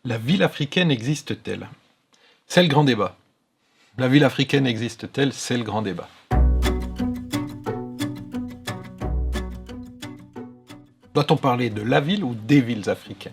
La ville africaine existe-t-elle? C'est le grand débat. La ville africaine existe-t-elle? C'est le grand débat. Doit-on parler de la ville ou des villes africaines?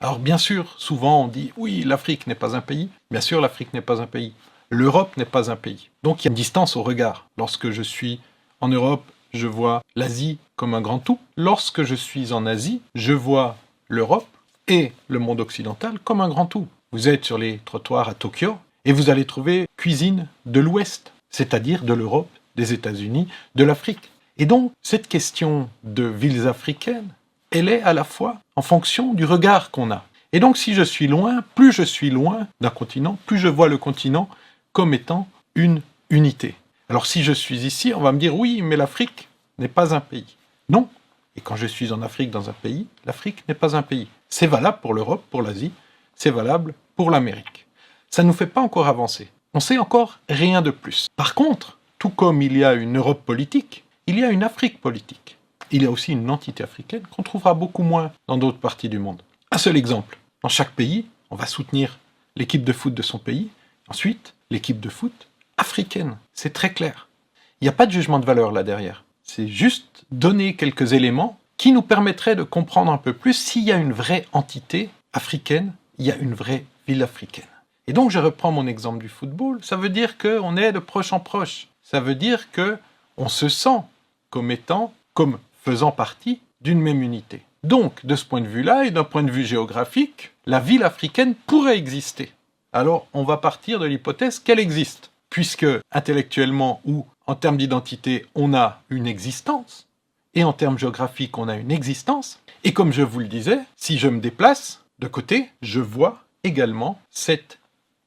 Alors bien sûr, souvent on dit « oui, l'Afrique n'est pas un pays ». Bien sûr, l'Afrique n'est pas un pays. L'Europe n'est pas un pays. Donc il y a une distance au regard. Lorsque je suis en Europe, je vois l'Asie comme un grand tout. Lorsque je suis en Asie, je vois l'Europe et le monde occidental comme un grand tout. Vous êtes sur les trottoirs à Tokyo et vous allez trouver cuisine de l'Ouest, c'est-à-dire de l'Europe, des États-Unis, de l'Afrique. Et donc, cette question de villes africaines, elle est à la fois en fonction du regard qu'on a. Et donc, si je suis loin, plus je suis loin d'un continent, plus je vois le continent comme étant une unité. Alors, si je suis ici, on va me dire, oui, mais l'Afrique n'est pas un pays. Non. Et quand je suis en Afrique, dans un pays, l'Afrique n'est pas un pays. C'est valable pour l'Europe, pour l'Asie, c'est valable pour l'Amérique. Ça ne nous fait pas encore avancer. On sait encore rien de plus. Par contre, tout comme il y a une Europe politique, il y a une Afrique politique. Il y a aussi une entité africaine qu'on trouvera beaucoup moins dans d'autres parties du monde. Un seul exemple. Dans chaque pays, on va soutenir l'équipe de foot de son pays, ensuite l'équipe de foot africaine. C'est très clair. Il n'y a pas de jugement de valeur là derrière. C'est juste donner quelques éléments qui nous permettraient de comprendre un peu plus s'il y a une vraie entité africaine, il y a une vraie ville africaine. Et donc je reprends mon exemple du football, ça veut dire qu'on est de proche en proche. Ça veut dire qu'on se sent comme faisant partie d'une même unité. Donc, de ce point de vue-là, et d'un point de vue géographique, la ville africaine pourrait exister. Alors, on va partir de l'hypothèse qu'elle existe, puisque intellectuellement ou en termes d'identité, on a une existence, et en termes géographiques, on a une existence, et comme je vous le disais, si je me déplace de côté, je vois également cette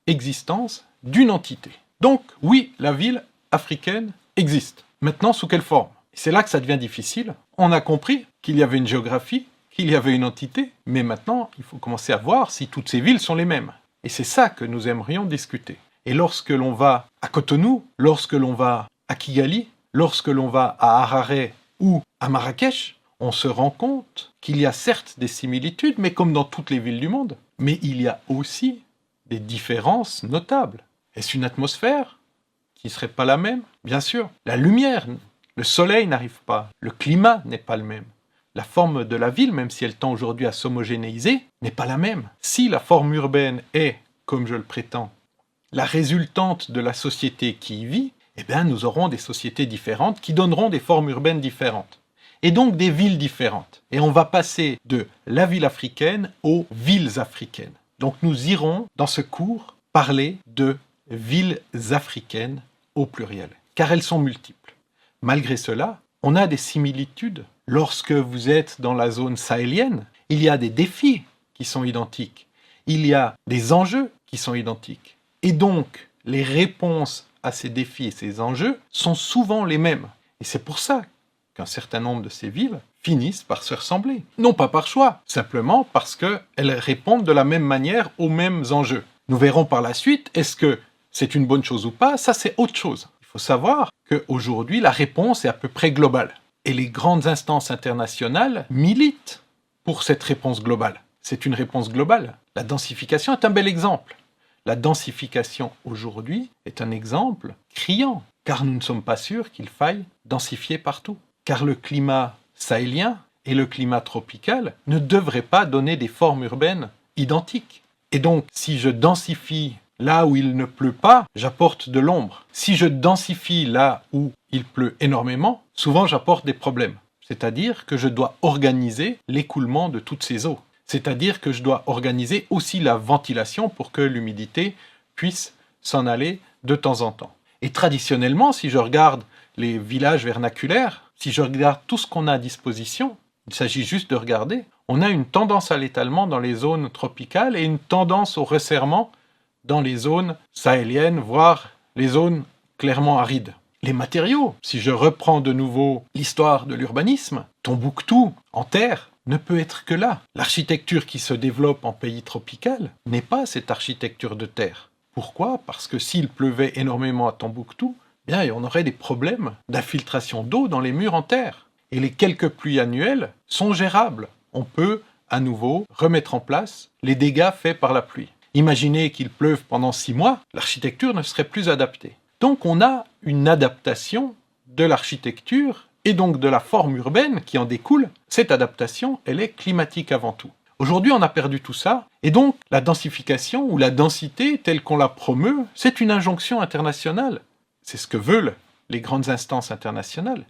existence d'une entité. Donc, oui, la ville africaine existe. Maintenant, sous quelle forme? C'est là que ça devient difficile. On a compris qu'il y avait une géographie, qu'il y avait une entité, mais maintenant, il faut commencer à voir si toutes ces villes sont les mêmes. Et c'est ça que nous aimerions discuter. Et lorsque l'on va à Cotonou, lorsque l'on va à Kigali, lorsque l'on va à Harare ou à Marrakech, on se rend compte qu'il y a certes des similitudes, mais comme dans toutes les villes du monde, mais il y a aussi des différences notables. Est-ce une atmosphère qui ne serait pas la même? Bien sûr. La lumière, le soleil n'arrive pas, le climat n'est pas le même. La forme de la ville, même si elle tend aujourd'hui à s'homogénéiser, n'est pas la même. Si la forme urbaine est, comme je le prétends, la résultante de la société qui y vit, eh bien nous aurons des sociétés différentes qui donneront des formes urbaines différentes. Et donc des villes différentes. Et on va passer de la ville africaine aux villes africaines. Donc nous irons, dans ce cours, parler de villes africaines au pluriel, car elles sont multiples. Malgré cela, on a des similitudes. Lorsque vous êtes dans la zone sahélienne, il y a des défis qui sont identiques. Il y a des enjeux qui sont identiques. Et donc, les réponses à ces défis et ces enjeux sont souvent les mêmes. Et c'est pour ça qu'un certain nombre de ces villes finissent par se ressembler. Non pas par choix, simplement parce qu'elles répondent de la même manière aux mêmes enjeux. Nous verrons par la suite, est-ce que c'est une bonne chose ou pas? Ça, c'est autre chose. Il faut savoir qu'aujourd'hui, la réponse est à peu près globale. Et les grandes instances internationales militent pour cette réponse globale. C'est une réponse globale. La densification est un bel exemple. La densification aujourd'hui est un exemple criant, car nous ne sommes pas sûrs qu'il faille densifier partout. Car le climat sahélien et le climat tropical ne devraient pas donner des formes urbaines identiques. Et donc, si je densifie là où il ne pleut pas, j'apporte de l'ombre. Si je densifie là où il pleut énormément, souvent j'apporte des problèmes. C'est-à-dire que je dois organiser l'écoulement de toutes ces eaux. C'est-à-dire que je dois organiser aussi la ventilation pour que l'humidité puisse s'en aller de temps en temps. Et traditionnellement, si je regarde les villages vernaculaires, si je regarde tout ce qu'on a à disposition, il s'agit juste de regarder, on a une tendance à l'étalement dans les zones tropicales et une tendance au resserrement dans les zones sahéliennes, voire les zones clairement arides. Les matériaux, si je reprends de nouveau l'histoire de l'urbanisme, Tombouctou, en terre, ne peut être que là. L'architecture qui se développe en pays tropical n'est pas cette architecture de terre. Pourquoi? Parce que s'il pleuvait énormément à Tombouctou, bien, on aurait des problèmes d'infiltration d'eau dans les murs en terre. Et les quelques pluies annuelles sont gérables. On peut à nouveau remettre en place les dégâts faits par la pluie. Imaginez qu'il pleuve pendant 6 mois, l'architecture ne serait plus adaptée. Donc on a une adaptation de l'architecture et donc de la forme urbaine qui en découle. Cette adaptation, elle est climatique avant tout. Aujourd'hui, on a perdu tout ça, et donc la densification ou la densité telle qu'on la promeut, c'est une injonction internationale. C'est ce que veulent les grandes instances internationales.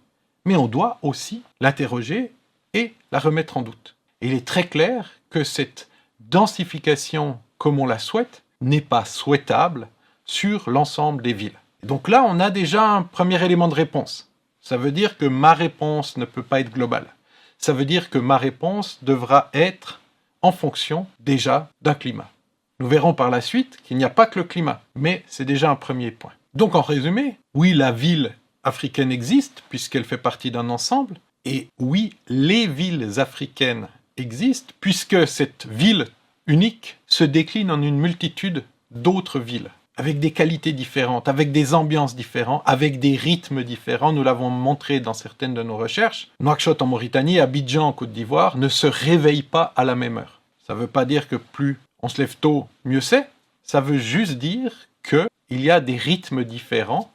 Mais on doit aussi l'interroger et la remettre en doute. Et il est très clair que cette densification, comme on la souhaite, n'est pas souhaitable sur l'ensemble des villes. Et donc là, on a déjà un premier élément de réponse. Ça veut dire que ma réponse ne peut pas être globale. Ça veut dire que ma réponse devra être en fonction déjà d'un climat. Nous verrons par la suite qu'il n'y a pas que le climat, mais c'est déjà un premier point. Donc en résumé, oui, la ville africaine existe puisqu'elle fait partie d'un ensemble, et oui, les villes africaines existent puisque cette ville unique se décline en une multitude d'autres villes, avec des qualités différentes, avec des ambiances différentes, avec des rythmes différents. Nous l'avons montré dans certaines de nos recherches. Nouakchott en Mauritanie, Abidjan en Côte d'Ivoire ne se réveillent pas à la même heure. Ça ne veut pas dire que plus on se lève tôt, mieux c'est. Ça veut juste dire qu'il y a des rythmes différents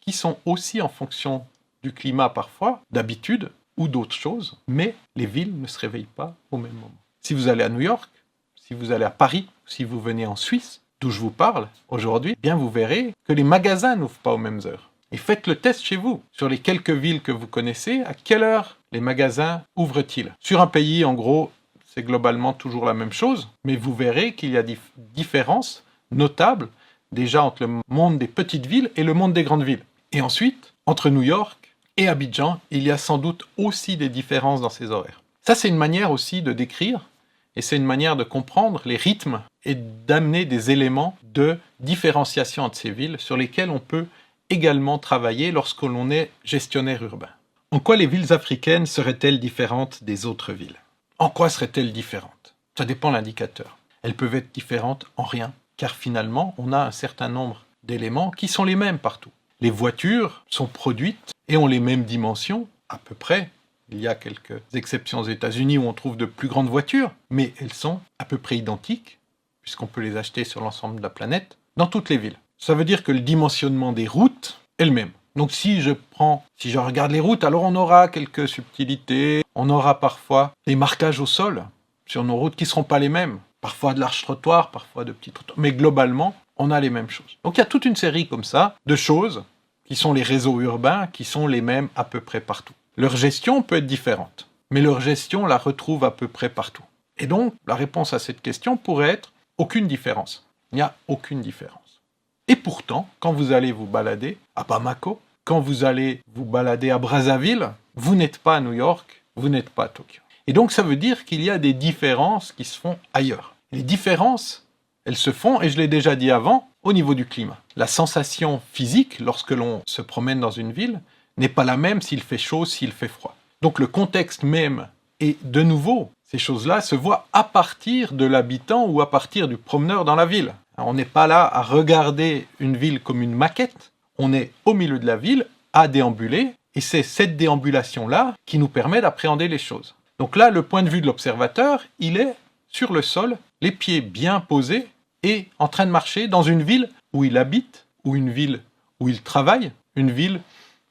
qui sont aussi en fonction du climat parfois, d'habitude ou d'autres choses, mais les villes ne se réveillent pas au même moment. Si vous allez à New York, si vous allez à Paris, si vous venez en Suisse, d'où je vous parle aujourd'hui, bien vous verrez que les magasins n'ouvrent pas aux mêmes heures. Et faites le test chez vous. Sur les quelques villes que vous connaissez, à quelle heure les magasins ouvrent-ils? Sur un pays, en gros, c'est globalement toujours la même chose, mais vous verrez qu'il y a des différences notables déjà entre le monde des petites villes et le monde des grandes villes. Et ensuite, entre New York et Abidjan, il y a sans doute aussi des différences dans ces horaires. Ça, c'est une manière aussi de décrire, et c'est une manière de comprendre les rythmes et d'amener des éléments de différenciation entre ces villes sur lesquels on peut également travailler lorsque l'on est gestionnaire urbain. En quoi les villes africaines seraient-elles différentes des autres villes? En quoi seraient-elles différentes? Ça dépend de l'indicateur. Elles peuvent être différentes en rien, car finalement, on a un certain nombre d'éléments qui sont les mêmes partout. Les voitures sont produites et ont les mêmes dimensions, à peu près. Il y a quelques exceptions aux États-Unis où on trouve de plus grandes voitures, mais elles sont à peu près identiques, puisqu'on peut les acheter sur l'ensemble de la planète, dans toutes les villes. Ça veut dire que le dimensionnement des routes est le même. Donc si je regarde les routes, alors on aura quelques subtilités, on aura parfois des marquages au sol sur nos routes qui ne seront pas les mêmes. Parfois de larges trottoirs, parfois de petits trottoirs, mais globalement, on a les mêmes choses. Donc il y a toute une série comme ça de choses qui sont les réseaux urbains, qui sont les mêmes à peu près partout. Leur gestion peut être différente, mais leur gestion la retrouve à peu près partout. Et donc, la réponse à cette question pourrait être aucune différence. Il n'y a aucune différence. Et pourtant, quand vous allez vous balader à Bamako, quand vous allez vous balader à Brazzaville, vous n'êtes pas à New York, vous n'êtes pas à Tokyo. Et donc, ça veut dire qu'il y a des différences qui se font ailleurs. Les différences, elles se font, et je l'ai déjà dit avant, au niveau du climat. La sensation physique, lorsque l'on se promène dans une ville, n'est pas la même s'il fait chaud, s'il fait froid. Donc le contexte même, et de nouveau, ces choses-là se voient à partir de l'habitant ou à partir du promeneur dans la ville. On n'est pas là à regarder une ville comme une maquette, on est au milieu de la ville, à déambuler, et c'est cette déambulation-là qui nous permet d'appréhender les choses. Donc là, le point de vue de l'observateur, il est sur le sol, les pieds bien posés, et en train de marcher dans une ville où il habite, ou une ville où il travaille, une ville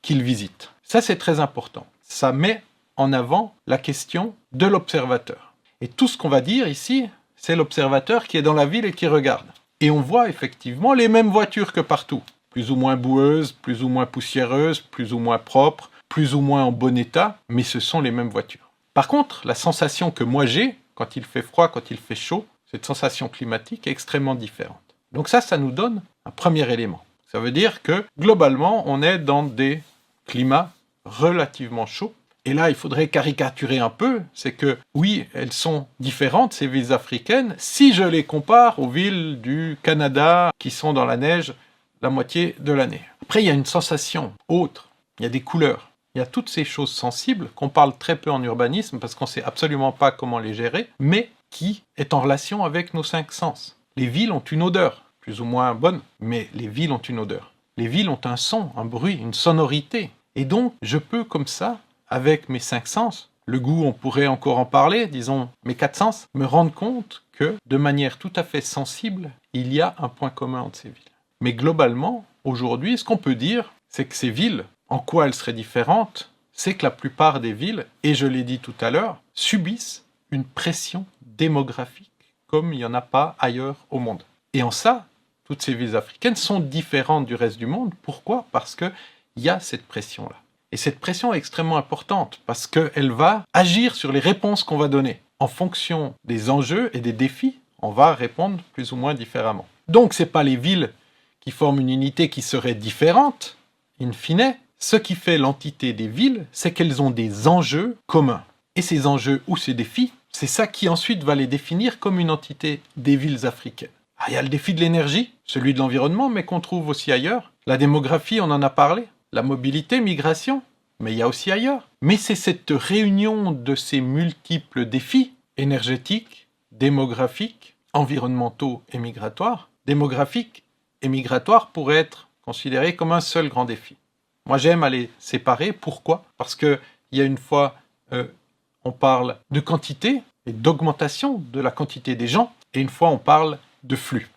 qu'il visite. Ça, c'est très important. Ça met en avant la question de l'observateur. Et tout ce qu'on va dire ici, c'est l'observateur qui est dans la ville et qui regarde. Et on voit effectivement les mêmes voitures que partout. Plus ou moins boueuses, plus ou moins poussiéreuses, plus ou moins propres, plus ou moins en bon état, mais ce sont les mêmes voitures. Par contre, la sensation que moi j'ai, quand il fait froid, quand il fait chaud, cette sensation climatique est extrêmement différente. Donc ça nous donne un premier élément. Ça veut dire que, globalement, on est dans des climats relativement chauds. Et là, il faudrait caricaturer un peu, c'est que, oui, elles sont différentes, ces villes africaines, si je les compare aux villes du Canada qui sont dans la neige la moitié de l'année. Après, il y a une sensation autre, il y a des couleurs, il y a toutes ces choses sensibles qu'on parle très peu en urbanisme parce qu'on ne sait absolument pas comment les gérer, mais qui est en relation avec nos 5 sens. Les villes ont une odeur, plus ou moins bonne, mais les villes ont une odeur. Les villes ont un son, un bruit, une sonorité. Et donc, je peux comme ça, avec mes 5 sens, le goût, on pourrait encore en parler, disons mes 4 sens, me rendent compte que, de manière tout à fait sensible, il y a un point commun entre ces villes. Mais globalement, aujourd'hui, ce qu'on peut dire, c'est que ces villes, en quoi elles seraient différentes, c'est que la plupart des villes, et je l'ai dit tout à l'heure, subissent une pression démographique comme il n'y en a pas ailleurs au monde. Et en ça, toutes ces villes africaines sont différentes du reste du monde. Pourquoi ? Parce qu'il y a cette pression-là. Et cette pression est extrêmement importante parce qu'elle va agir sur les réponses qu'on va donner. En fonction des enjeux et des défis, on va répondre plus ou moins différemment. Donc, ce n'est pas les villes qui forment une unité qui serait différente, in fine. Ce qui fait l'entité des villes, c'est qu'elles ont des enjeux communs. Et ces enjeux ou ces défis, c'est ça qui ensuite va les définir comme une entité des villes africaines. Ah, il y a le défi de l'énergie, celui de l'environnement, mais qu'on trouve aussi ailleurs. La démographie, on en a parlé. La mobilité, migration, mais il y a aussi ailleurs. Mais c'est cette réunion de ces multiples défis, énergétiques, démographiques, environnementaux et migratoires. Démographiques et migratoires pourraient être considérés comme un seul grand défi. Moi, j'aime à les séparer. Pourquoi ? Parce qu'il y a une fois, on parle de quantité et d'augmentation de la quantité des gens, et une fois, on parle de flux,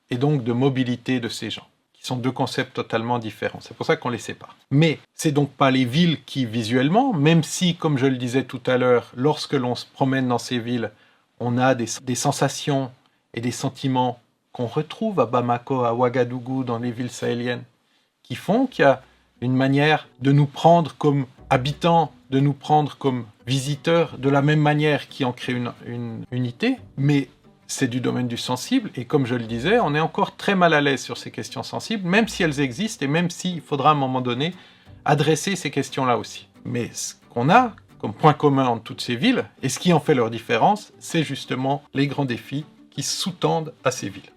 et donc de mobilité de ces gens, qui sont deux concepts totalement différents. C'est pour ça qu'on les sépare. Mais c'est donc pas les villes qui, visuellement, même si, comme je le disais tout à l'heure, lorsque l'on se promène dans ces villes, on a des sensations et des sentiments qu'on retrouve à Bamako, à Ouagadougou, dans les villes sahéliennes, qui font qu'il y a une manière de nous prendre comme habitants, de nous prendre comme visiteurs, de la même manière qui en crée une unité, mais c'est du domaine du sensible, et comme je le disais, on est encore très mal à l'aise sur ces questions sensibles, même si elles existent, et même s'il faudra à un moment donné adresser ces questions-là aussi. Mais ce qu'on a comme point commun entre toutes ces villes, et ce qui en fait leur différence, c'est justement les grands défis qui sous-tendent à ces villes.